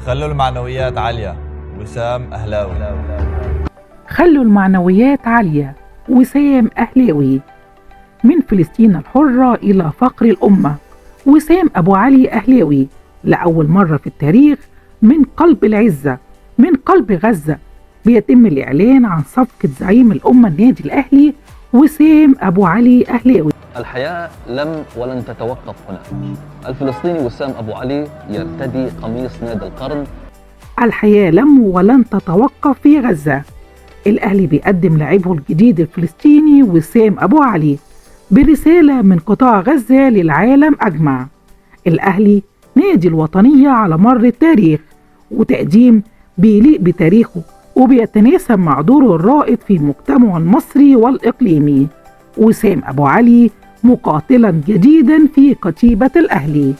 خلوا المعنويات عالية. وسام أهلاوي. خلوا المعنويات عالية. وسام أهلاوي. من فلسطين الحرة إلى فقر الأمة، وسام أبو علي أهلاوي لأول مرة في التاريخ من قلب العزة، من قلب غزة، بيتم الإعلان عن صفقة زعيم الأمة النادي الأهلي وسام أبو علي أهلاوي. الحياة لم ولن تتوقف هنا. الفلسطيني وسام أبو علي يرتدي قميص نادي القرن. الحياة لم ولن تتوقف في غزة. الأهلي بيقدم لاعبه الجديد الفلسطيني وسام أبو علي برسالة من قطاع غزة للعالم أجمع. الأهلي نادي الوطنية على مر التاريخ، وتقديم بيليق بتاريخه وبيتناسب مع دوره الرائد في المجتمع المصري والإقليمي. وسام أبو علي مقاتلا جديدا في كتيبة الأهلي.